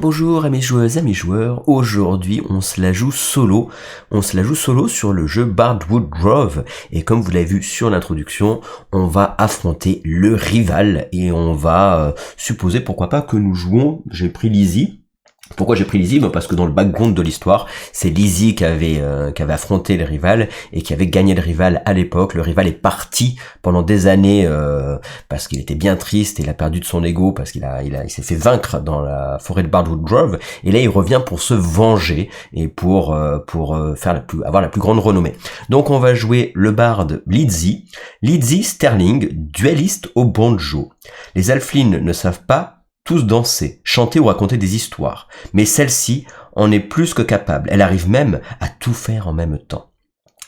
Bonjour amis joueuses, amis joueurs, aujourd'hui on se la joue solo. On se la joue solo sur le jeu Bardwood Grove et comme vous l'avez vu sur l'introduction, on va affronter le rival et on va supposer pourquoi pas que nous jouons, j'ai pris Lizzie. Pourquoi j'ai pris Lizzie? Parce que dans le background de l'histoire, c'est Lizzie qui avait affronté le rival et qui avait gagné le rival à l'époque. Le rival est parti pendant des années parce qu'il était bien triste et il a perdu de son ego parce qu'il s'est fait vaincre dans la forêt de Bardwood Grove. Et là, il revient pour se venger et pour avoir la plus grande renommée. Donc, on va jouer le barde Lizzie. Lizzie Sterling, duelliste au banjo. Les Halflings ne savent pas tous danser, chanter ou raconter des histoires. Mais celle-ci en est plus que capable. Elle arrive même à tout faire en même temps.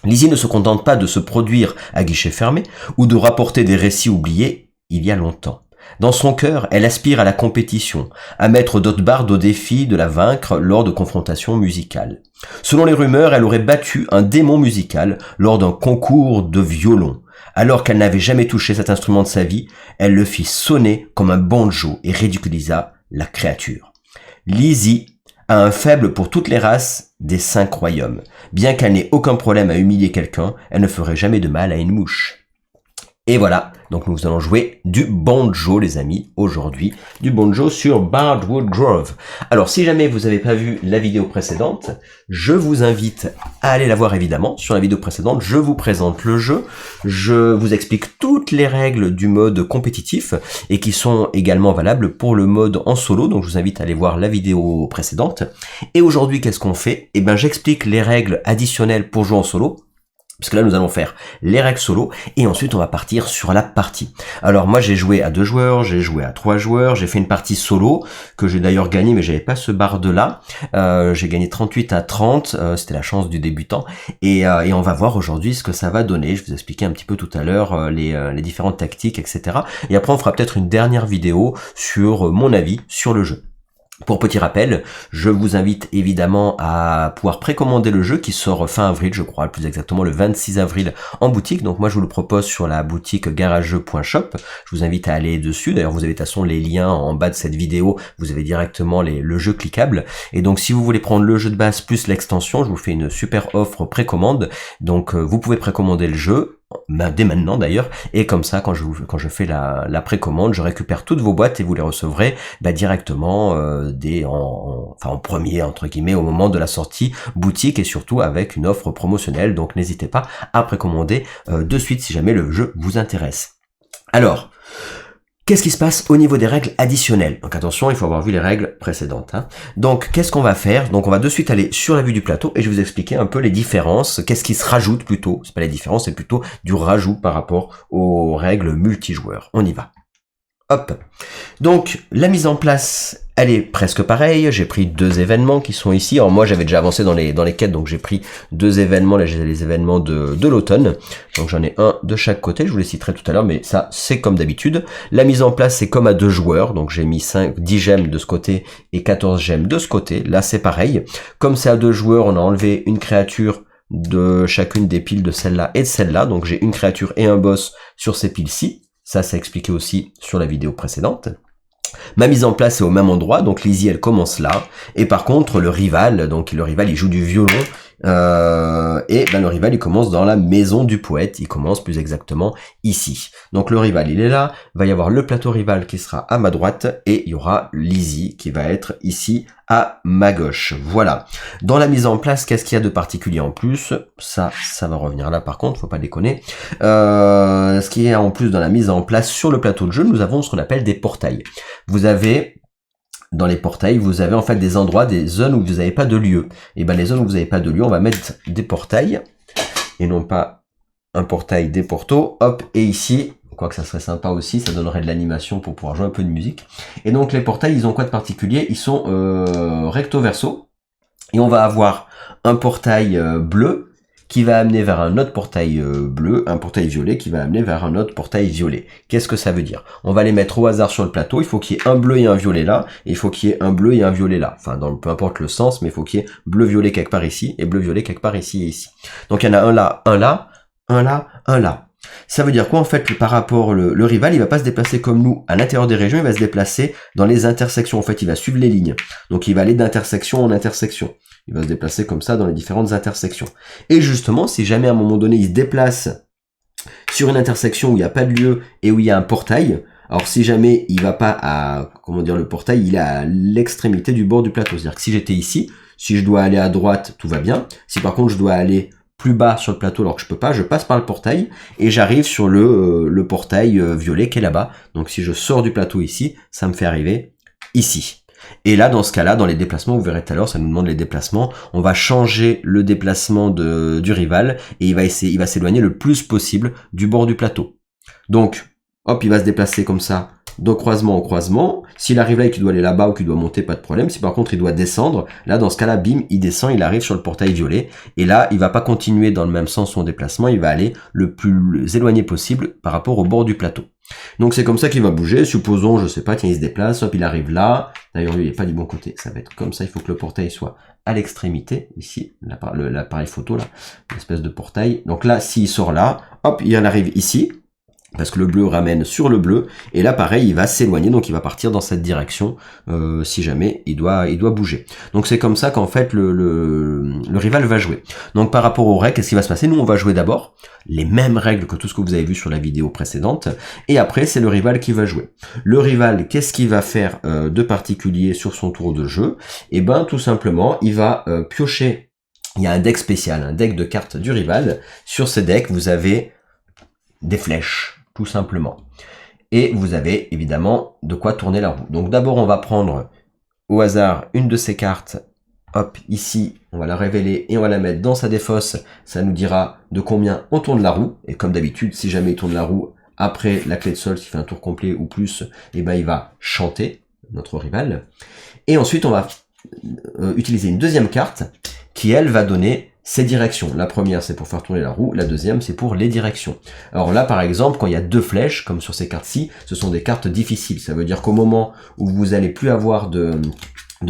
Lizzie ne se contente pas de se produire à guichet fermé ou de rapporter des récits oubliés il y a longtemps. Dans son cœur, elle aspire à la compétition, à mettre d'autres bardes au défi de la vaincre lors de confrontations musicales. Selon les rumeurs, elle aurait battu un démon musical lors d'un concours de violon. Alors qu'elle n'avait jamais touché cet instrument de sa vie, elle le fit sonner comme un banjo et ridiculisa la créature. Lizzie a un faible pour toutes les races des 5 royaumes. Bien qu'elle n'ait aucun problème à humilier quelqu'un, elle ne ferait jamais de mal à une mouche. Et voilà, donc nous allons jouer du banjo les amis, aujourd'hui, du banjo sur Bardwood Grove. Alors si jamais vous n'avez pas vu la vidéo précédente, je vous invite à aller la voir évidemment. Sur la vidéo précédente, je vous présente le jeu, je vous explique toutes les règles du mode compétitif et qui sont également valables pour le mode en solo, donc je vous invite à aller voir la vidéo précédente. Et aujourd'hui, qu'est-ce qu'on fait? Eh ben j'explique les règles additionnelles pour jouer en solo. Parce que là, nous allons faire les règles solo et ensuite on va partir sur la partie. Alors moi, j'ai joué à 2 joueurs, j'ai joué à 3 joueurs, j'ai fait une partie solo que j'ai d'ailleurs gagné, mais j'avais pas ce barde là. J'ai gagné 38-30, c'était la chance du débutant. Et on va voir aujourd'hui ce que ça va donner. Je vous expliquais un petit peu tout à l'heure les différentes tactiques, etc. Et après, on fera peut-être une dernière vidéo sur mon avis sur le jeu. Pour petit rappel, je vous invite évidemment à pouvoir précommander le jeu qui sort fin avril, je crois, plus exactement le 26 avril en boutique. Donc moi je vous le propose sur la boutique garagejeux.shop. Je vous invite à aller dessus. D'ailleurs vous avez de toute façon les liens en bas de cette vidéo. Vous avez directement le jeu cliquable. Et donc si vous voulez prendre le jeu de base plus l'extension, je vous fais une super offre précommande. Donc vous pouvez précommander le jeu. Dès maintenant d'ailleurs, et comme ça quand je fais la précommande, je récupère toutes vos boîtes et vous les recevrez directement en premier entre guillemets au moment de la sortie boutique et surtout avec une offre promotionnelle, donc n'hésitez pas à précommander de suite si jamais le jeu vous intéresse. Alors, qu'est-ce qui se passe au niveau des règles additionnelles? Donc attention, il faut avoir vu les règles précédentes. Donc qu'est-ce qu'on va faire? Donc on va de suite aller sur la vue du plateau et je vais vous expliquer un peu les différences. Qu'est-ce qui se rajoute plutôt? C'est pas les différences, c'est plutôt du rajout par rapport aux règles multijoueurs. On y va. Hop. Donc la mise en place, elle est presque pareille. J'ai pris 2 événements qui sont ici. Alors moi j'avais déjà avancé dans les quêtes, donc j'ai pris 2 événements. Là j'ai les événements de l'automne. Donc j'en ai un de chaque côté. Je vous les citerai tout à l'heure, mais ça c'est comme d'habitude. La mise en place c'est comme à 2 joueurs. Donc j'ai mis 10 gemmes de ce côté et 14 gemmes de ce côté. Là c'est pareil. Comme c'est à 2 joueurs, on a enlevé une créature de chacune des piles de celle-là et de celle-là. Donc j'ai une créature et un boss sur ces piles-ci. Ça, c'est expliqué aussi sur la vidéo précédente. Ma mise en place est au même endroit, donc Lizzie elle commence là. Et par contre, le rival il joue du violon. Le rival il commence dans la maison du poète, il commence plus exactement ici. Donc le rival il est là, il va y avoir le plateau rival qui sera à ma droite et il y aura Lizzie qui va être ici à ma gauche. Voilà. Dans la mise en place, qu'est-ce qu'il y a de particulier en plus? Ça va revenir là par contre, faut pas déconner. Ce qu'il y a en plus dans la mise en place sur le plateau de jeu, nous avons ce qu'on appelle des portails. Vous avez dans les portails, vous avez en fait des endroits, des zones où vous n'avez pas de lieu. Et ben les zones où vous n'avez pas de lieu, on va mettre des portails et non pas un portail des portos. Hop, et ici, quoique ça serait sympa aussi, ça donnerait de l'animation pour pouvoir jouer un peu de musique. Et donc les portails, ils ont quoi de particulier? Ils sont recto verso. Et on va avoir un portail bleu qui va amener vers un autre portail bleu, un portail violet qui va amener vers un autre portail violet. Qu'est-ce que ça veut dire? On va les mettre au hasard sur le plateau, il faut qu'il y ait un bleu et un violet là, et il faut qu'il y ait un bleu et un violet là. Enfin, peu importe le sens, mais il faut qu'il y ait bleu-violet quelque part ici, et bleu-violet quelque part ici et ici. Donc il y en a un là, un là, un là, un là. Ça veut dire quoi en fait par rapport le rival, il va pas se déplacer comme nous à l'intérieur des régions, il va se déplacer dans les intersections. En fait, il va suivre les lignes. Donc il va aller d'intersection en intersection. Il va se déplacer comme ça dans les différentes intersections. Et justement, si jamais à un moment donné, il se déplace sur une intersection où il n'y a pas de lieu et où il y a un portail, alors si jamais il va pas à, comment dire, le portail, il est à l'extrémité du bord du plateau. C'est-à-dire que si j'étais ici, si je dois aller à droite, tout va bien. Si par contre je dois aller plus bas sur le plateau alors que je peux pas, je passe par le portail et j'arrive sur le portail violet qui est là-bas. Donc si je sors du plateau ici, ça me fait arriver ici. Et là, dans ce cas-là, dans les déplacements, vous verrez tout à l'heure, ça nous demande les déplacements. On va changer le déplacement du rival et il va s'éloigner le plus possible du bord du plateau. Donc, hop, il va se déplacer comme ça, de croisement en croisement. S'il arrive là et qu'il doit aller là-bas ou qu'il doit monter, pas de problème. Si par contre il doit descendre, là dans ce cas-là, bim, il descend, il arrive sur le portail violet. Et là, il va pas continuer dans le même sens son déplacement, il va aller le plus éloigné possible par rapport au bord du plateau. Donc c'est comme ça qu'il va bouger. Supposons, je sais pas, tiens, il se déplace, hop, il arrive là. D'ailleurs, lui, il est pas du bon côté. Ça va être comme ça, il faut que le portail soit à l'extrémité, ici, l'appareil photo, là, l'espèce de portail. Donc là, s'il sort là, hop, il en arrive ici. Parce que le bleu ramène sur le bleu, et là pareil il va s'éloigner, donc il va partir dans cette direction si jamais il doit bouger. Donc c'est comme ça qu'en fait le rival va jouer. Donc par rapport aux règles, qu'est-ce qui va se passer? Nous on va jouer d'abord les mêmes règles que tout ce que vous avez vu sur la vidéo précédente, et après c'est le rival qui va jouer. Le rival, qu'est-ce qu'il va faire de particulier sur son tour de jeu? Et ben tout simplement il va piocher. Il y a un deck spécial, un deck de cartes du rival. Sur ce deck vous avez des flèches, tout simplement. Et vous avez évidemment de quoi tourner la roue. Donc d'abord on va prendre au hasard une de ces cartes, hop, ici, on va la révéler et on va la mettre dans sa défausse, ça nous dira de combien on tourne la roue, et comme d'habitude, si jamais il tourne la roue après la clé de sol, s'il fait un tour complet ou plus, et ben il va chanter, notre rival. Et ensuite on va utiliser une deuxième carte, qui elle va donner ces directions. La première, c'est pour faire tourner la roue. La deuxième, c'est pour les directions. Alors là, par exemple, quand il y a deux flèches, comme sur ces cartes-ci, ce sont des cartes difficiles. Ça veut dire qu'au moment où vous allez plus avoir de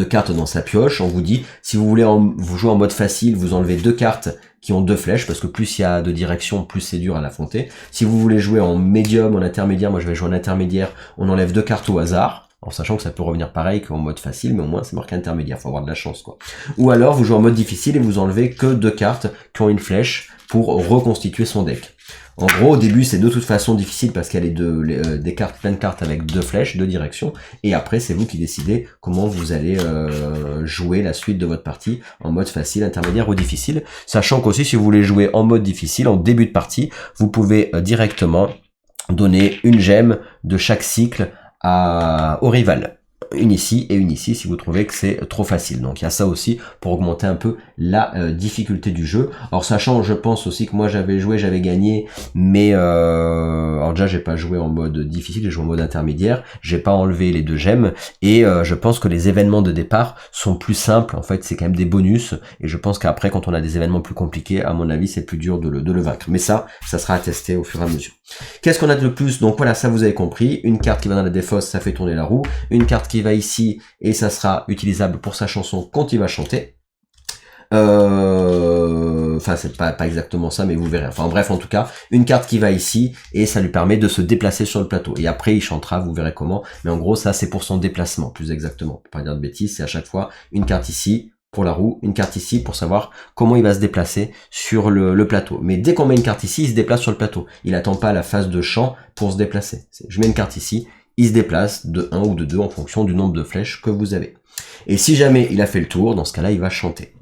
cartes dans sa pioche, on vous dit, si vous voulez vous jouer en mode facile, vous enlevez deux cartes qui ont deux flèches, parce que plus il y a de directions, plus c'est dur à l'affronter. Si vous voulez jouer en médium, en intermédiaire, moi je vais jouer en intermédiaire, on enlève deux cartes au hasard. En sachant que ça peut revenir pareil qu'en mode facile, mais au moins c'est marqué intermédiaire, faut avoir de la chance quoi. Ou alors vous jouez en mode difficile et vous enlevez que deux cartes qui ont une flèche pour reconstituer son deck. En gros, au début c'est de toute façon difficile parce qu'il y a des cartes, plein de cartes avec deux flèches, deux directions, et après c'est vous qui décidez comment vous allez jouer la suite de votre partie en mode facile, intermédiaire ou difficile. Sachant qu'aussi si vous voulez jouer en mode difficile, en début de partie, vous pouvez directement donner une gemme de chaque cycle au rival. Une ici et une ici si vous trouvez que c'est trop facile. Donc il y a ça aussi pour augmenter un peu la difficulté du jeu. Alors sachant, je pense aussi que moi j'avais gagné, mais alors déjà j'ai pas joué en mode difficile, j'ai joué en mode intermédiaire, j'ai pas enlevé les deux gemmes, et je pense que les événements de départ sont plus simples, en fait c'est quand même des bonus, et je pense qu'après quand on a des événements plus compliqués, à mon avis c'est plus dur de le vaincre. Mais ça sera à tester au fur et à mesure. Qu'est-ce qu'on a de plus? Donc voilà, ça vous avez compris, une carte qui va dans la défausse, ça fait tourner la roue, une carte qui va ici, et ça sera utilisable pour sa chanson quand il va chanter. Enfin c'est pas exactement ça, mais vous verrez. Enfin bref, en tout cas, une carte qui va ici, et ça lui permet de se déplacer sur le plateau. Et après il chantera, vous verrez comment, mais en gros ça c'est pour son déplacement, plus exactement. Pour pas dire de bêtises, c'est à chaque fois une carte ici, pour la roue, une carte ici pour savoir comment il va se déplacer sur le plateau. Mais dès qu'on met une carte ici, il se déplace sur le plateau. Il attend pas la phase de chant pour se déplacer. Je mets une carte ici, il se déplace de 1 ou de 2 en fonction du nombre de flèches que vous avez. Et si jamais il a fait le tour, dans ce cas-là, il va chanter.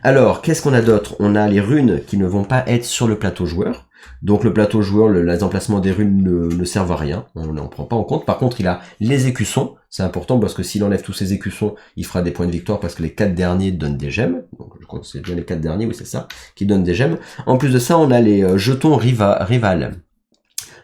Alors, qu'est-ce qu'on a d'autre? On a les runes qui ne vont pas être sur le plateau joueur. Donc le plateau joueur, les emplacements des runes ne servent à rien, on n'en prend pas en compte. Par contre, il a les écussons, c'est important parce que s'il enlève tous ses écussons, il fera des points de victoire parce que les 4 derniers donnent des gemmes. Donc je crois que c'est bien les 4 derniers, oui c'est ça, qui donnent des gemmes. En plus de ça, on a les jetons rival.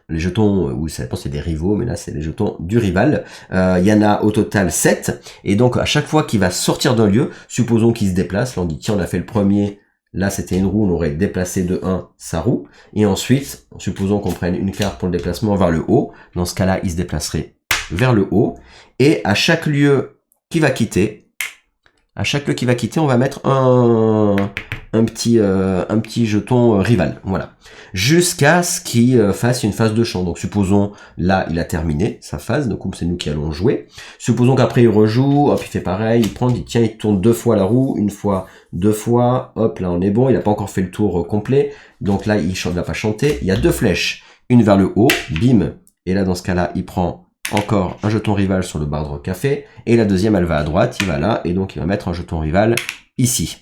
Les jetons, oui, ça dépend, c'est des rivaux, mais là, c'est les jetons du rival. Il y en a au total 7. Et donc, à chaque fois qu'il va sortir d'un lieu, supposons qu'il se déplace. Là, on dit, tiens, on a fait le premier. Là, c'était une roue, on aurait déplacé de 1 sa roue. Et ensuite, supposons qu'on prenne une carte pour le déplacement vers le haut. Dans ce cas-là, il se déplacerait vers le haut. Et à chaque lieu qu'il va quitter, À chaque lieu qui va quitter, on va mettre un petit jeton rival, voilà. Jusqu'à ce qu'il fasse une phase de champ. Donc supposons, là, il a terminé sa phase, donc c'est nous qui allons jouer. Supposons qu'après il rejoue, hop, il fait pareil, il prend, il tient, il tourne 2 fois la roue, une fois, 2 fois, hop, là on est bon, il n'a pas encore fait le tour complet, donc là il ne va pas chanter. Il y a 2 flèches, une vers le haut, bim, et là dans ce cas-là, il prend encore un jeton rival sur le bar de café, et la deuxième elle va à droite, il va là, et donc il va mettre un jeton rival ici.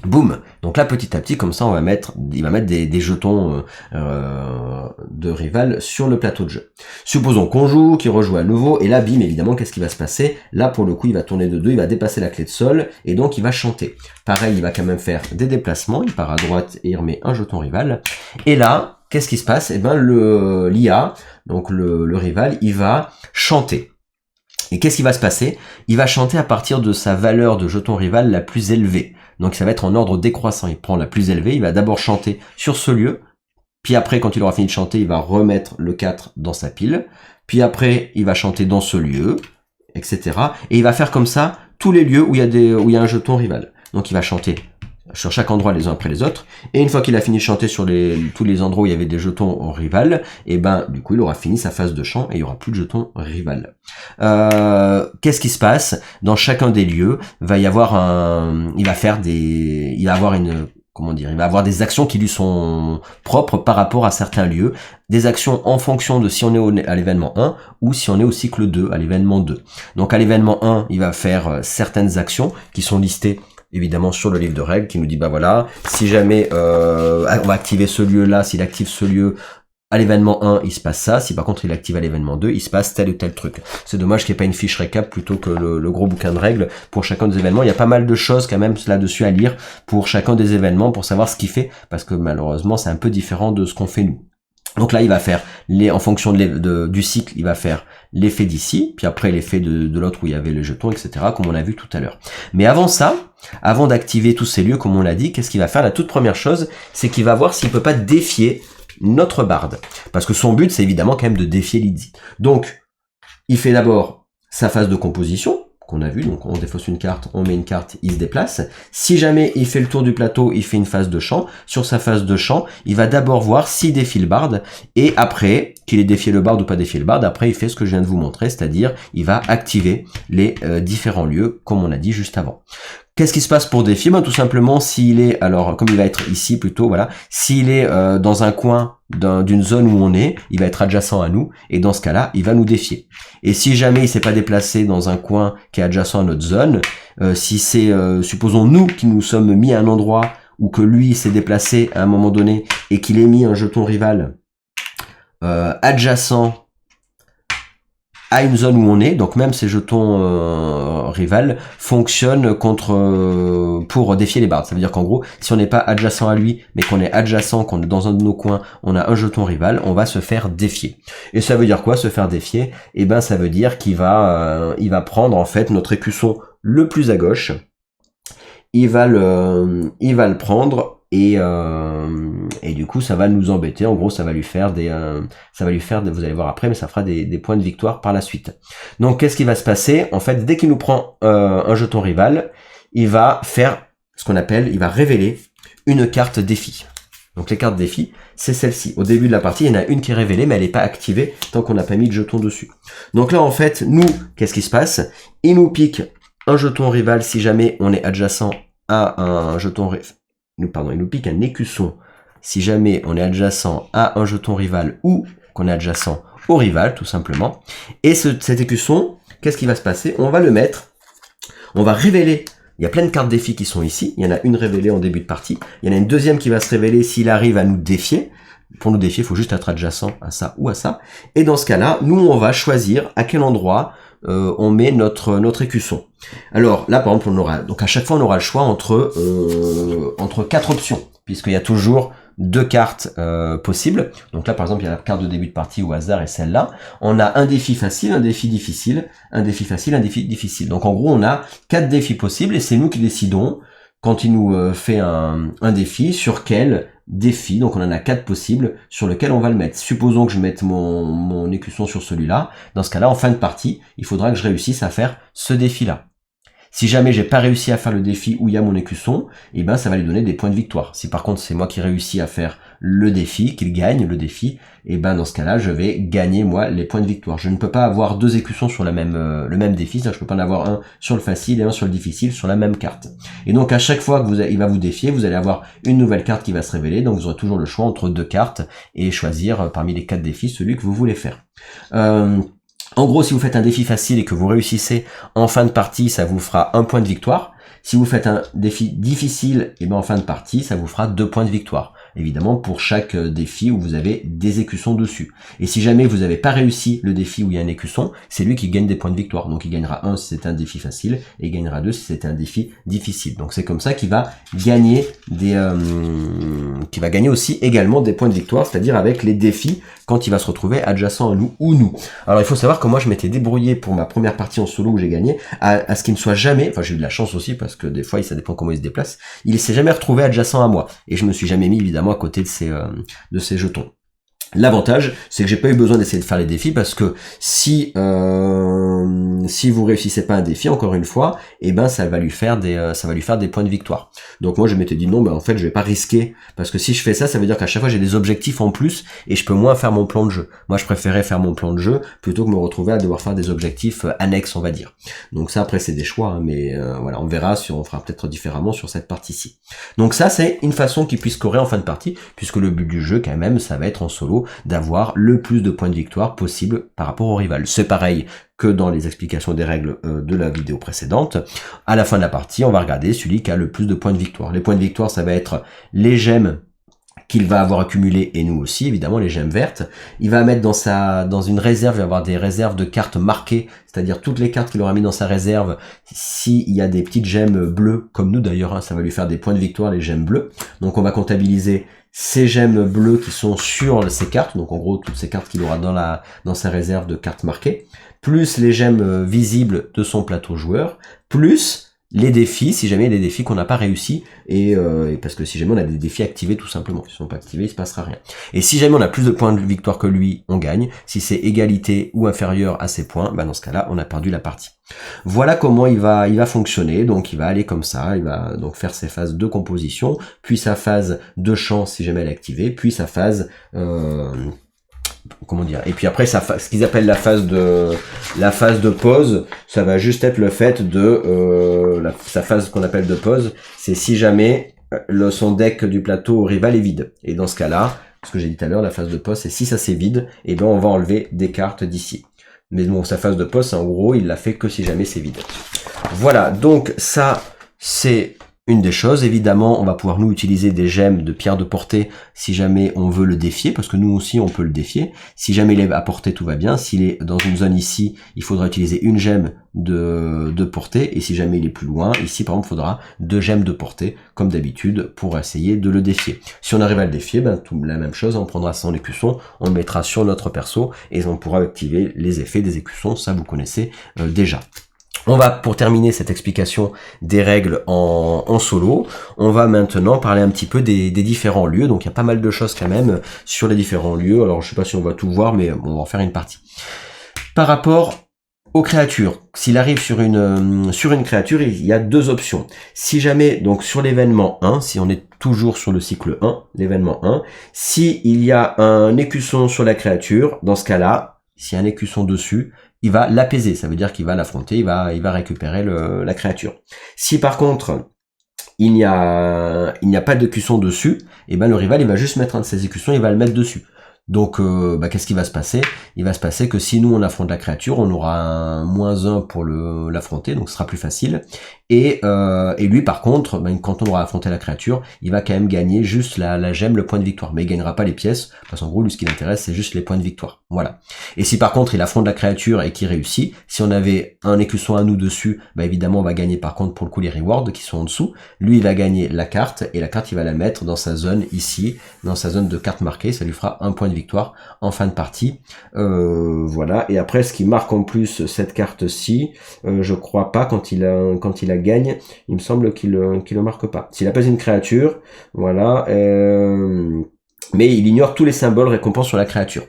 Boum. Donc là petit à petit comme ça il va mettre des jetons de rival sur le plateau de jeu. Supposons qu'on joue, qu'il rejoue à nouveau, et là bim évidemment qu'est-ce qui va se passer? Là pour le coup il va tourner de 2, il va dépasser la clé de sol, et donc il va chanter. Pareil il va quand même faire des déplacements, il part à droite et il remet un jeton rival, et là qu'est-ce qui se passe? Eh ben l'IA, donc le rival, il va chanter. Et qu'est-ce qui va se passer? Il va chanter à partir de sa valeur de jeton rival la plus élevée. Donc ça va être en ordre décroissant. Il prend la plus élevée, il va d'abord chanter sur ce lieu, puis après quand il aura fini de chanter, il va remettre le 4 dans sa pile, puis après il va chanter dans ce lieu, etc. Et il va faire comme ça tous les lieux où il y a un jeton rival. Donc il va chanter sur chaque endroit les uns après les autres, et une fois qu'il a fini de chanter sur tous les endroits où il y avait des jetons rival, et ben du coup il aura fini sa phase de chant et il y aura plus de jetons rival. Qu'est-ce qui se passe? Dans chacun des lieux, il va avoir des actions qui lui sont propres par rapport à certains lieux, des actions en fonction de si on est à l'événement 1 ou si on est au cycle 2, à l'événement 2. Donc à l'événement 1, il va faire certaines actions qui sont listées évidemment sur le livre de règles qui nous dit bah voilà, si jamais on va activer ce lieu là, s'il active ce lieu à l'événement 1, il se passe ça, si par contre il active à l'événement 2, il se passe tel ou tel truc. C'est dommage qu'il n'y ait pas une fiche récap plutôt que le gros bouquin de règles pour chacun des événements. Il y a pas mal de choses quand même là-dessus à lire pour chacun des événements pour savoir ce qu'il fait, parce que malheureusement c'est un peu différent de ce qu'on fait nous. Donc là, il va faire en fonction du cycle, il va faire l'effet d'ici, puis après l'effet de l'autre où il y avait le jeton, etc., comme on l'a vu tout à l'heure. Mais avant ça, avant d'activer tous ces lieux, comme on l'a dit, qu'est-ce qu'il va faire? La toute première chose, c'est qu'il va voir s'il peut pas défier notre barde. Parce que son but, c'est évidemment quand même de défier Lydie. Donc, il fait d'abord sa phase de composition, qu'on a vu, donc on défausse une carte, on met une carte, il se déplace. Si jamais il fait le tour du plateau, il fait une phase de chant. Sur sa phase de chant, il va d'abord voir s'il défie le barde, et après, qu'il ait défié le barde ou pas défié le barde, après il fait ce que je viens de vous montrer, c'est-à-dire il va activer les différents lieux, comme on a dit juste avant. Qu'est-ce qui se passe pour défier? Ben, tout simplement, s'il est, alors comme il va être ici plutôt, voilà, s'il est dans un coin d'une zone où on est, il va être adjacent à nous, et dans ce cas-là, il va nous défier. Et si jamais il s'est pas déplacé dans un coin qui est adjacent à notre zone, si c'est, supposons nous qui nous sommes mis à un endroit ou que lui s'est déplacé à un moment donné et qu'il ait mis un jeton rival adjacent à une zone où on est, donc même ces jetons rival fonctionnent pour défier les bardes. Ça veut dire qu'en gros, si on n'est pas adjacent à lui, mais qu'on est adjacent, qu'on est dans un de nos coins, on a un jeton rival, on va se faire défier. Et ça veut dire quoi, se faire défier? Eh ben, ça veut dire qu'il va prendre en fait notre écusson le plus à gauche. Il va le prendre. Et du coup ça va nous embêter, en gros ça va lui faire vous allez voir après, mais ça fera des points de victoire par la suite. Donc qu'est-ce qui va se passer? En fait, dès qu'il nous prend un jeton rival, il va faire ce qu'on appelle, il va révéler une carte défi. Donc les cartes défi, c'est celle-ci. Au début de la partie, il y en a une qui est révélée, mais elle n'est pas activée tant qu'on n'a pas mis de jeton dessus. Donc là en fait, nous, qu'est-ce qui se passe? Il nous pique un jeton rival si jamais on est adjacent à un jeton rival. Il nous pique un écusson si jamais on est adjacent à un jeton rival ou qu'on est adjacent au rival, tout simplement. Et cet écusson, qu'est-ce qui va se passer? On va le mettre, on va révéler. Il y a plein de cartes défis qui sont ici. Il y en a une révélée en début de partie. Il y en a une deuxième qui va se révéler s'il arrive à nous défier. Pour nous défier, il faut juste être adjacent à ça ou à ça. Et dans ce cas-là, nous, on va choisir à quel endroit on met notre écusson. Alors là, par exemple, on aura donc à chaque fois on aura le choix entre 4 options, puisqu'il y a toujours 2 cartes possibles. Donc là, par exemple, il y a la carte de début de partie au hasard et celle-là. On a un défi facile, un défi difficile, un défi facile, un défi difficile. Donc en gros, on a 4 défis possibles et c'est nous qui décidons quand il nous fait un défi sur quel défi, donc on en a 4 possibles sur lequel on va le mettre. Supposons que je mette mon écusson sur celui-là. Dans ce cas-là, en fin de partie, il faudra que je réussisse à faire ce défi-là. Si jamais j'ai pas réussi à faire le défi où il y a mon écusson, et ben ça va lui donner des points de victoire. Si par contre c'est moi qui réussis à faire le défi, qu'il gagne le défi, et ben dans ce cas-là je vais gagner moi les points de victoire. Je ne peux pas avoir deux écussons sur le même défi, c'est-à-dire je peux pas en avoir un sur le facile et un sur le difficile sur la même carte. Et donc à chaque fois que il va vous défier, vous allez avoir une nouvelle carte qui va se révéler, donc vous aurez toujours le choix entre deux cartes et choisir parmi les 4 défis celui que vous voulez faire. En gros, si vous faites un défi facile et que vous réussissez en fin de partie, ça vous fera 1 point de victoire. Si vous faites un défi difficile, et ben en fin de partie, ça vous fera 2 points de victoire. Évidemment, pour chaque défi où vous avez des écussons dessus. Et si jamais vous n'avez pas réussi le défi où il y a un écusson, c'est lui qui gagne des points de victoire. Donc il gagnera 1 si c'est un défi facile, et il gagnera 2 si c'est un défi difficile. Donc c'est comme ça qu'il va gagner aussi également des points de victoire, c'est-à-dire avec les défis quand il va se retrouver adjacent à nous ou nous. Alors il faut savoir que moi je m'étais débrouillé pour ma première partie en solo où j'ai gagné, à ce qu'il ne soit jamais, enfin j'ai eu de la chance aussi parce que des fois ça dépend comment il se déplace, il s'est jamais retrouvé adjacent à moi. Et je me suis jamais mis évidemment à côté de ces jetons. L'avantage, c'est que j'ai pas eu besoin d'essayer de faire les défis parce que si vous réussissez pas un défi, encore une fois, et ben ça va lui faire des points de victoire. Donc moi je m'étais dit non, ben en fait je vais pas risquer parce que si je fais ça, ça veut dire qu'à chaque fois j'ai des objectifs en plus et je peux moins faire mon plan de jeu. Moi je préférais faire mon plan de jeu plutôt que me retrouver à devoir faire des objectifs annexes, on va dire. Donc ça après c'est des choix, hein, mais voilà, on verra si on fera peut-être différemment sur cette partie-ci. Donc ça c'est une façon qu'il puisse scorer en fin de partie, puisque le but du jeu quand même ça va être en solo d'avoir le plus de points de victoire possible par rapport au rival. C'est pareil que dans les explications des règles de la vidéo précédente. À la fin de la partie, on va regarder celui qui a le plus de points de victoire. Les points de victoire, ça va être les gemmes qu'il va avoir accumulées, et nous aussi, évidemment, les gemmes vertes. Il va mettre dans une réserve, il va avoir des réserves de cartes marquées, c'est-à-dire toutes les cartes qu'il aura mis dans sa réserve, s'il y a des petites gemmes bleues, comme nous d'ailleurs, hein, ça va lui faire des points de victoire, les gemmes bleues. Donc on va comptabiliser ces gemmes bleues qui sont sur ces cartes, donc en gros toutes ces cartes qu'il aura dans sa réserve de cartes marquées, plus les gemmes visibles de son plateau joueur, plus les défis, si jamais il y a des défis qu'on n'a pas réussi, et parce que si jamais on a des défis activés tout simplement, s'ils ne sont pas activés, il se passera rien. Et si jamais on a plus de points de victoire que lui, on gagne. Si c'est égalité ou inférieur à ses points, bah dans ce cas-là, on a perdu la partie. Voilà comment il va fonctionner. Donc il va aller comme ça, il va donc faire ses phases de composition, puis sa phase de chant si jamais elle est activée, puis sa phase comment dire, et puis après ce qu'ils appellent la phase de pause, ça va juste être le fait de sa phase qu'on appelle de pause, c'est si jamais son deck du plateau rival est vide. Et dans ce cas-là, ce que j'ai dit tout à l'heure, la phase de pause, c'est si ça c'est vide, et ben on va enlever des cartes d'ici. Mais bon, sa phase de pause, en gros, il l'a fait que si jamais c'est vide. Voilà, donc ça, c'est une des choses. Évidemment, on va pouvoir nous utiliser des gemmes de pierre de portée si jamais on veut le défier, parce que nous aussi on peut le défier. Si jamais il est à portée, tout va bien. S'il est dans une zone ici, il faudra utiliser une gemme de portée, et si jamais il est plus loin, ici par exemple, il faudra 2 gemmes de portée, comme d'habitude, pour essayer de le défier. Si on arrive à le défier, ben tout la même chose, on prendra son écusson, on le mettra sur notre perso, et on pourra activer les effets des écussons, ça vous connaissez déjà. On va, pour terminer cette explication des règles en solo, on va maintenant parler un petit peu des différents lieux. Donc il y a pas mal de choses quand même sur les différents lieux. Alors je sais pas si on va tout voir, mais on va en faire une partie. Par rapport aux créatures, s'il arrive sur une créature, il y a 2 options. Si jamais, donc sur l'événement 1, si on est toujours sur le cycle 1, l'événement 1, si il y a un écusson sur la créature, dans ce cas-là, s'il y a un écusson dessus, il va l'apaiser, ça veut dire qu'il va l'affronter, il va récupérer la créature. Si par contre il n'y a pas d'écusson dessus, et ben le rival il va juste mettre un de ses écussons, il va le mettre dessus. Donc qu'est-ce qui va se passer? Il va se passer que si nous on affronte la créature, on aura un -1 pour l'affronter, donc ce sera plus facile. Et lui par contre, quand on aura affronté la créature, il va quand même gagner juste la gemme, le point de victoire. Mais il gagnera pas les pièces, parce qu'en gros lui ce qui l'intéresse c'est juste les points de victoire. Voilà. Et si par contre il affronte la créature et qu'il réussit, si on avait un écusson à nous dessus, évidemment on va gagner par contre pour le coup les rewards qui sont en dessous. Lui il va gagner la carte, et la carte il va la mettre dans sa zone ici, dans sa zone de carte marquée, ça lui fera un point de victoire en fin de partie. Voilà. Et après ce qui marque en plus cette carte-ci, je crois pas quand il la gagne, il me semble qu'il le marque pas. S'il appelle une créature, voilà, mais mais il ignore tous les symboles récompenses sur la créature.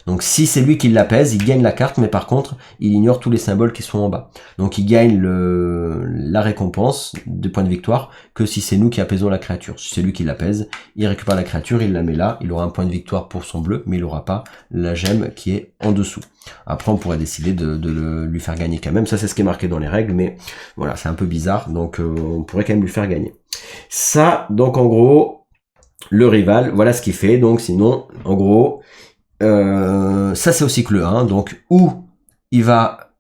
Donc si c'est lui qui l'apaise, il gagne la carte, mais par contre, il ignore tous les symboles qui sont en bas. Donc il gagne la récompense de points de victoire que si c'est nous qui apaisons la créature. Si c'est lui qui l'apaise, il récupère la créature, il la met là, il aura un point de victoire pour son bleu, mais il n'aura pas la gemme qui est en dessous. Après, on pourrait décider de lui faire gagner quand même. Ça, c'est ce qui est marqué dans les règles, mais voilà, c'est un peu bizarre, donc on pourrait quand même lui faire gagner. Ça, donc en gros, le rival, voilà ce qu'il fait. Donc sinon, en gros, ça c'est au cycle 1, donc où il va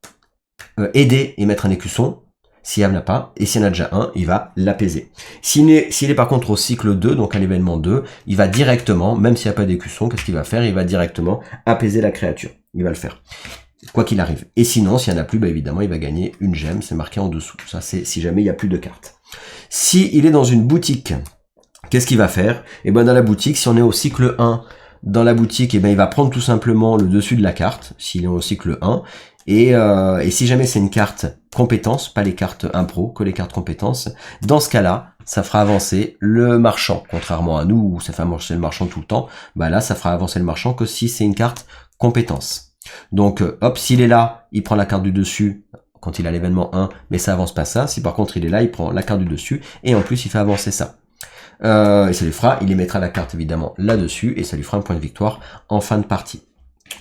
aider et mettre un écusson, s'il n'y en a pas, et s'il y en a déjà un, il va l'apaiser. S'il est par contre au cycle 2, donc à l'événement 2, il va directement, même s'il n'y a pas d'écusson, qu'est-ce qu'il va faire? Il va directement apaiser la créature. Il va le faire, quoi qu'il arrive. Et sinon, s'il n'y en a plus, bah évidemment, il va gagner une gemme, c'est marqué en dessous. Ça, c'est si jamais il n'y a plus de cartes. Si il est dans une boutique, qu'est-ce qu'il va faire? Et ben dans la boutique, si on est au cycle 1, dans la boutique, et ben il va prendre tout simplement le dessus de la carte, s'il est au cycle 1, et si jamais c'est une carte compétence, pas les cartes impro, que les cartes compétences, dans ce cas-là, ça fera avancer le marchand, contrairement à nous où ça fait avancer le marchand tout le temps, bah là ça fera avancer le marchand que si c'est une carte compétence. Donc hop, s'il est là, il prend la carte du dessus, quand il a l'événement 1, mais ça avance pas ça. Si par contre il est là, il prend la carte du dessus, et en plus il fait avancer ça. Et ça lui fera, il y mettra la carte évidemment là-dessus, et ça lui fera un point de victoire en fin de partie.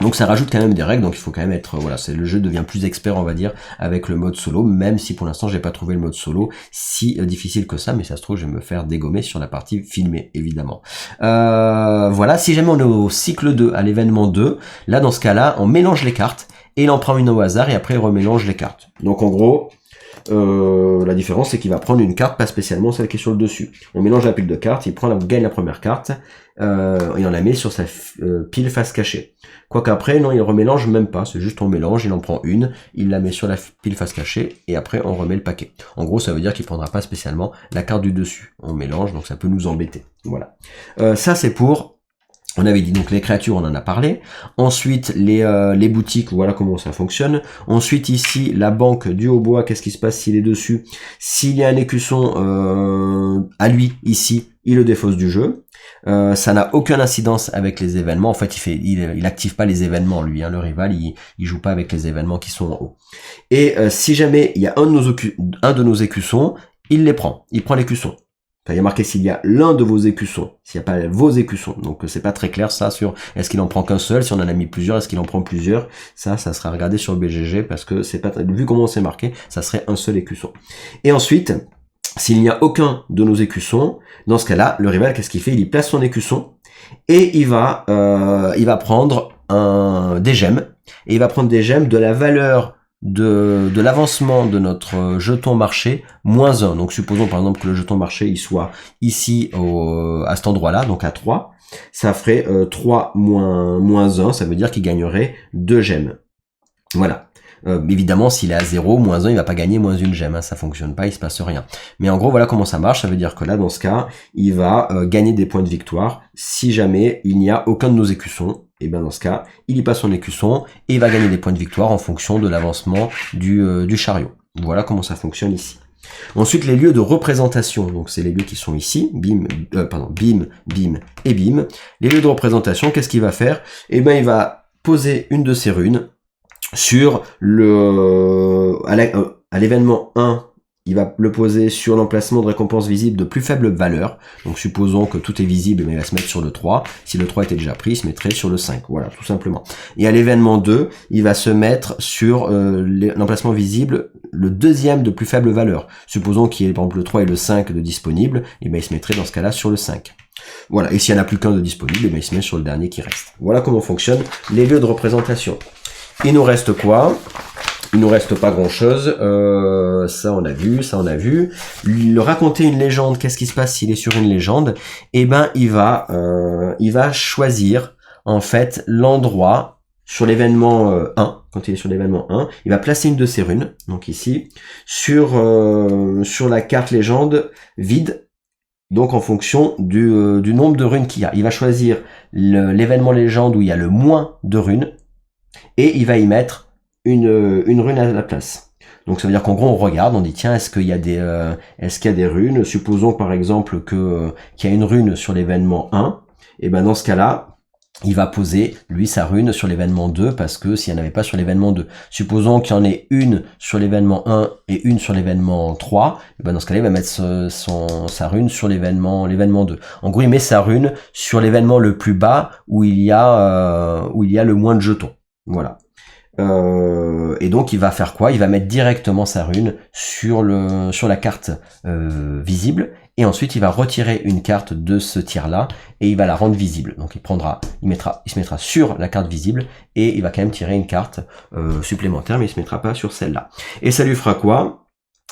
Donc ça rajoute quand même des règles, donc il faut quand même être, voilà, le jeu devient plus expert on va dire avec le mode solo, même si pour l'instant j'ai pas trouvé le mode solo si difficile que ça, mais ça se trouve je vais me faire dégommer sur la partie filmée évidemment. Voilà, si jamais on est au cycle 2, à l'événement 2, là dans ce cas-là on mélange les cartes, et il en prend une au hasard, et après il remélange les cartes. Donc en gros, la différence c'est qu'il va prendre une carte, pas spécialement celle qui est sur le dessus. On mélange la pile de cartes, il gagne la première carte, et on la met sur sa pile face cachée. Quoique après, non, il remélange même pas, c'est juste on mélange, il en prend une, il la met sur la pile face cachée, et après on remet le paquet. En gros, ça veut dire qu'il prendra pas spécialement la carte du dessus. On mélange, donc ça peut nous embêter. Voilà. Ça c'est pour... On avait dit donc les créatures, on en a parlé. Ensuite, les boutiques, voilà comment ça fonctionne. Ensuite, ici, la banque du hautbois, qu'est-ce qui se passe s'il est dessus? S'il y a un écusson à lui, ici, il le défausse du jeu. Ça n'a aucune incidence avec les événements. En fait, il active pas les événements, lui, hein, le rival, il joue pas avec les événements qui sont en haut. Et si jamais il y a un de nos écussons, il les prend. Il prend l'écusson. Il y a marqué s'il y a l'un de vos écussons, s'il n'y a pas vos écussons. Donc c'est pas très clair ça sur est-ce qu'il en prend qu'un seul, si on en a mis plusieurs, est-ce qu'il en prend plusieurs. Ça sera regardé sur le BGG parce que c'est pas vu comment c'est marqué, ça serait un seul écusson. Et ensuite, s'il n'y a aucun de nos écussons, dans ce cas-là, le rival qu'est-ce qu'il fait? Il y place son écusson et il va prendre des gemmes, et il va prendre des gemmes de la valeur de l'avancement de notre jeton marché moins 1. Donc supposons par exemple que le jeton marché il soit ici à cet endroit là, donc à 3, ça ferait 3 moins 1, ça veut dire qu'il gagnerait 2 gemmes. Voilà. Évidemment s'il est à 0, moins 1 il va pas gagner moins une gemme, hein, ça fonctionne pas, il se passe rien. Mais en gros voilà comment ça marche, ça veut dire que là dans ce cas il va gagner des points de victoire si jamais il n'y a aucun de nos écussons. Et bien dans ce cas, il y passe son écusson et il va gagner des points de victoire en fonction de l'avancement du chariot. Voilà comment ça fonctionne ici. Ensuite, les lieux de représentation, donc c'est les lieux qui sont ici, bim, bim et bim. Les lieux de représentation, qu'est-ce qu'il va faire? Eh ben il va poser une de ses runes sur à l'événement 1. Il va le poser sur l'emplacement de récompense visible de plus faible valeur. Donc supposons que tout est visible, mais il va se mettre sur le 3. Si le 3 était déjà pris, il se mettrait sur le 5. Voilà, tout simplement. Et à l'événement 2, il va se mettre sur l'emplacement visible, le deuxième de plus faible valeur. Supposons qu'il y ait par exemple le 3 et le 5 de disponible, et bien il se mettrait dans ce cas-là sur le 5. Voilà, et s'il n'y en a plus qu'un de disponible, et bien il se met sur le dernier qui reste. Voilà comment fonctionnent les lieux de représentation. Il nous reste quoi? Il nous reste pas grand chose, ça on a vu. Le raconter une légende, qu'est-ce qui se passe s'il est sur une légende? Eh ben il va choisir en fait l'endroit sur l'événement 1, quand il est sur l'événement 1, il va placer une de ses runes, donc ici, sur la carte légende vide, donc en fonction du nombre de runes qu'il y a. Il va choisir l'événement légende où il y a le moins de runes, et il va y mettre une rune à la place. Donc ça veut dire qu'en gros on regarde, on dit tiens est-ce qu'il y a des runes, supposons par exemple qu'il y a une rune sur l'événement 1, et ben dans ce cas-là, il va poser, lui, sa rune sur l'événement 2, parce que s'il n'y en avait pas sur l'événement 2, supposons qu'il y en ait une sur l'événement 1 et une sur l'événement 3, et ben dans ce cas-là, il va mettre sa rune sur l'événement 2. En gros, il met sa rune sur l'événement le plus bas, où il y a le moins de jetons. Voilà. Et donc il va faire quoi? Il va mettre directement sa rune sur la carte visible, et ensuite il va retirer une carte de ce tiers là et il va la rendre visible. Donc il se mettra sur la carte visible et il va quand même tirer une carte supplémentaire, mais il se mettra pas sur celle-là. Et ça lui fera quoi?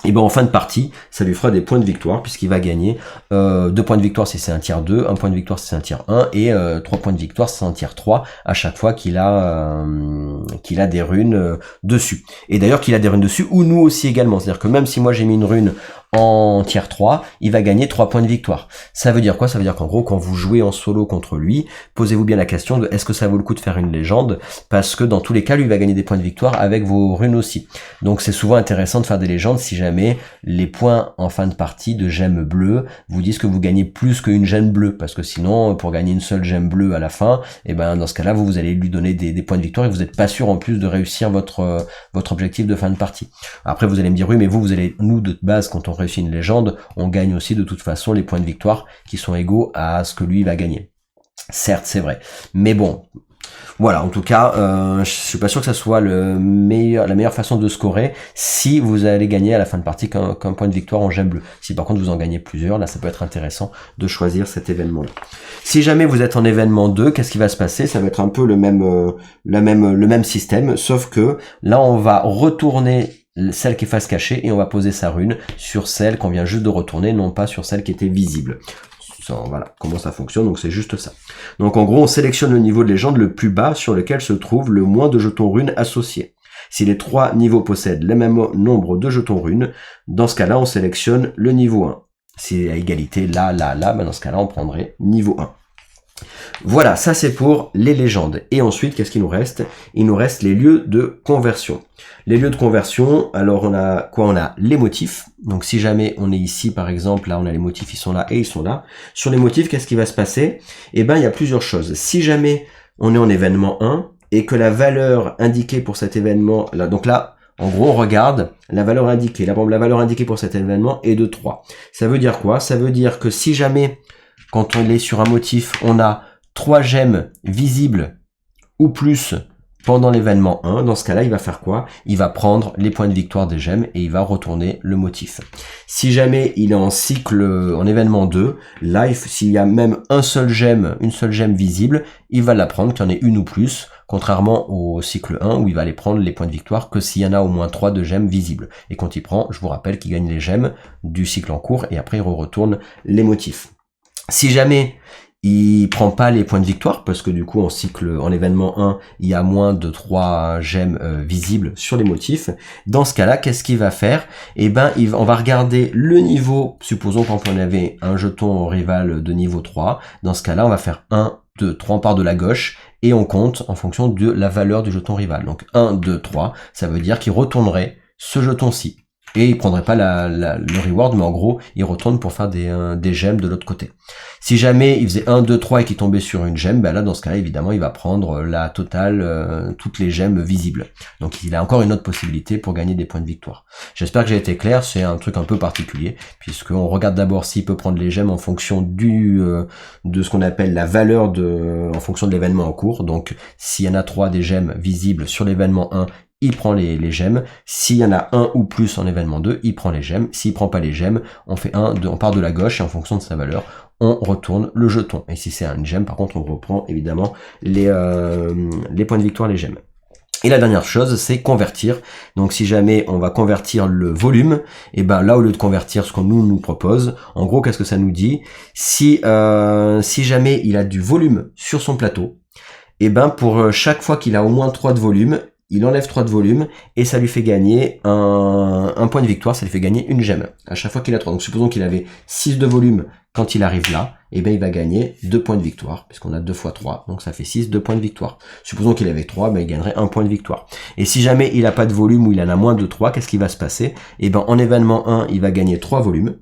Et ben en fin de partie, ça lui fera des points de victoire, puisqu'il va gagner 2 points de victoire si c'est un tiers 2, 1 point de victoire si c'est un tiers 1, et 3 points de victoire si c'est un tiers 3, à chaque fois qu'il a des runes dessus. Et d'ailleurs qu'il a des runes dessus, ou nous aussi également. C'est-à-dire que même si moi j'ai mis une rune en tiers 3, il va gagner 3 points de victoire. Ça veut dire quoi? Ça veut dire qu'en gros, quand vous jouez en solo contre lui, posez-vous bien la question de est-ce que ça vaut le coup de faire une légende? Parce que dans tous les cas, lui va gagner des points de victoire avec vos runes aussi. Donc c'est souvent intéressant de faire des légendes si jamais les points en fin de partie de gemmes bleues vous disent que vous gagnez plus qu'une gemme bleue, parce que sinon, pour gagner une seule gemme bleue à la fin, et ben dans ce cas-là, vous allez lui donner des points de victoire et vous n'êtes pas sûr en plus de réussir votre objectif de fin de partie. Après, vous allez me dire oui, mais nous de base, quand on réussit une légende, on gagne aussi de toute façon les points de victoire qui sont égaux à ce que lui va gagner. Certes, c'est vrai, mais bon. Voilà, en tout cas, je suis pas sûr que ça soit la meilleure façon de scorer si vous allez gagner à la fin de partie qu'un point de victoire en gemme bleue. Si par contre vous en gagnez plusieurs, là ça peut être intéressant de choisir cet événement-là. Si jamais vous êtes en événement 2, qu'est-ce qui va se passer? Ça va être un peu le même système, sauf que là on va retourner celle qui est face cachée et on va poser sa rune sur celle qu'on vient juste de retourner, non pas sur celle qui était visible. Voilà comment ça fonctionne, donc c'est juste ça. Donc en gros, on sélectionne le niveau de légende le plus bas sur lequel se trouve le moins de jetons runes associés. Si les 3 niveaux possèdent le même nombre de jetons runes, dans ce cas-là, on sélectionne le niveau 1. Si à égalité, là, ben dans ce cas-là, on prendrait niveau 1. Voilà, ça c'est pour les légendes. Et ensuite, qu'est-ce qu'il nous reste? Il nous reste les lieux de conversion. Les lieux de conversion, alors on a quoi? On a les motifs. Donc si jamais on est ici, par exemple, là on a les motifs, ils sont là et ils sont là. Sur les motifs, qu'est-ce qui va se passer? Eh ben, il y a plusieurs choses. Si jamais on est en événement 1 et que la valeur indiquée pour cet événement, là, donc là, en gros, on regarde la valeur indiquée. Là, la valeur indiquée pour cet événement est de 3. Ça veut dire quoi? Ça veut dire que si jamais, quand on est sur un motif, on a 3 gemmes visibles ou plus pendant l'événement 1, dans ce cas-là, il va faire quoi? Il va prendre les points de victoire des gemmes et il va retourner le motif. Si jamais il est en cycle, en événement 2, là, s'il y a même une seule gemme visible, il va la prendre, qu'il y en ait une ou plus, contrairement au cycle 1 où il va aller prendre les points de victoire que s'il y en a au moins 3 de gemmes visibles. Et quand il prend, je vous rappelle qu'il gagne les gemmes du cycle en cours et après il retourne les motifs. Si jamais il prend pas les points de victoire, parce que du coup en événement 1, il y a moins de 3 gemmes visibles sur les motifs. Dans ce cas-là, qu'est-ce qu'il va faire? Eh ben, on va regarder le niveau, supposons qu'on avait un jeton rival de niveau 3. Dans ce cas-là, on va faire 1, 2, 3, on part de la gauche, et on compte en fonction de la valeur du jeton rival. Donc 1, 2, 3, ça veut dire qu'il retournerait ce jeton-ci. Et il prendrait pas le reward, mais en gros, il retourne pour faire des gemmes de l'autre côté. Si jamais il faisait 1, 2, 3 et qu'il tombait sur une gemme, ben là, dans ce cas-là, évidemment, il va prendre la totale, toutes les gemmes visibles. Donc, il a encore une autre possibilité pour gagner des points de victoire. J'espère que j'ai été clair, c'est un truc un peu particulier, puisqu'on regarde d'abord s'il peut prendre les gemmes en fonction de ce qu'on appelle la valeur en fonction de l'événement en cours. Donc, s'il y en a 3 des gemmes visibles sur l'événement 1, il prend les gemmes. S'il y en a un ou plus en événement 2, il prend les gemmes. S'il prend pas les gemmes, on fait on part de la gauche et en fonction de sa valeur, on retourne le jeton. Et si c'est une gemme, par contre, on reprend évidemment les points de victoire, les gemmes. Et la dernière chose, c'est convertir. Donc si jamais on va convertir le volume, et ben là au lieu de convertir ce qu'on nous propose, en gros qu'est-ce que ça nous dit? Si jamais il a du volume sur son plateau, et ben pour chaque fois qu'il a au moins 3 de volume, il enlève 3 de volume et ça lui fait gagner un point de victoire, ça lui fait gagner une gemme à chaque fois qu'il a 3. Donc supposons qu'il avait 6 de volume quand il arrive là, et ben il va gagner 2 points de victoire, puisqu'on a 2 fois 3, donc ça fait 6, 2 points de victoire. Supposons qu'il avait 3, ben il gagnerait 1 point de victoire. Et si jamais il a pas de volume ou il en a moins de 3, qu'est-ce qui va se passer? Et ben en événement 1, il va gagner 3 volumes.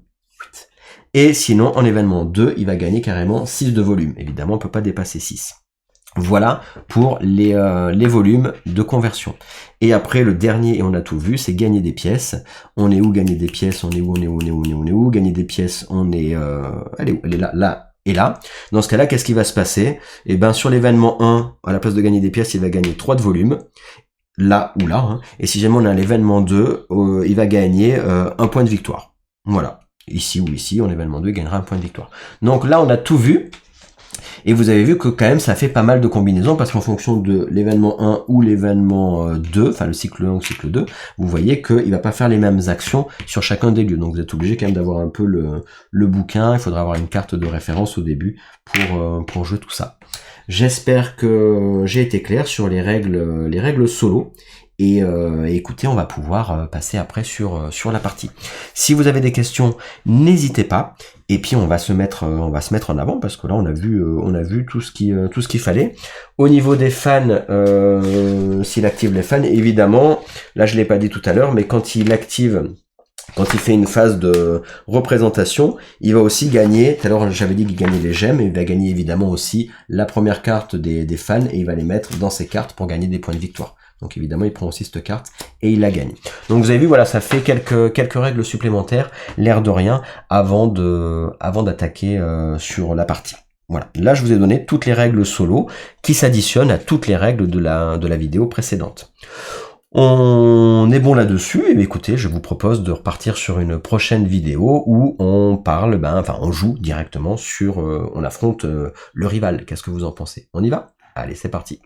Et sinon, en événement 2, il va gagner carrément 6 de volume. Évidemment, on peut pas dépasser 6. Voilà pour les volumes de conversion. Et après, le dernier, et on a tout vu, c'est gagner des pièces. On est où gagner des pièces? On est où gagner des pièces? On est... elle est là et là. Dans ce cas-là, qu'est-ce qui va se passer? Eh ben, sur l'événement 1, à la place de gagner des pièces, il va gagner 3 de volume. Là ou là. Hein. Et si jamais on a l'événement 2, il va gagner 1 point de victoire. Voilà. Ici ou ici, en événement 2, il gagnera 1 point de victoire. Donc là, on a tout vu. Et vous avez vu que quand même ça fait pas mal de combinaisons parce qu'en fonction de l'événement 1 ou l'événement 2, enfin le cycle 1 ou le cycle 2, vous voyez qu'il va pas faire les mêmes actions sur chacun des lieux. Donc vous êtes obligé quand même d'avoir un peu le bouquin, il faudra avoir une carte de référence au début pour jouer tout ça. J'espère que j'ai été clair sur les règles solo. Et écoutez, on va pouvoir passer après sur la partie. Si vous avez des questions, n'hésitez pas. Et puis on va se mettre en avant parce que là on a vu tout ce qu'il fallait. Au niveau des fans, s'il active les fans, évidemment, là je l'ai pas dit tout à l'heure, mais quand il fait une phase de représentation, il va aussi gagner, tout à l'heure j'avais dit qu'il gagnait les gemmes, et il va gagner évidemment aussi la première carte des fans, et il va les mettre dans ses cartes pour gagner des points de victoire. Donc évidemment, il prend aussi cette carte et il la gagne. Donc vous avez vu, voilà, ça fait quelques règles supplémentaires, l'air de rien, avant d'attaquer sur la partie. Voilà, là je vous ai donné toutes les règles solo qui s'additionnent à toutes les règles de la vidéo précédente. On est bon là-dessus, et écoutez, je vous propose de repartir sur une prochaine vidéo où on parle, on joue directement sur, on affronte le rival. Qu'est-ce que vous en pensez? On y va? Allez, c'est parti.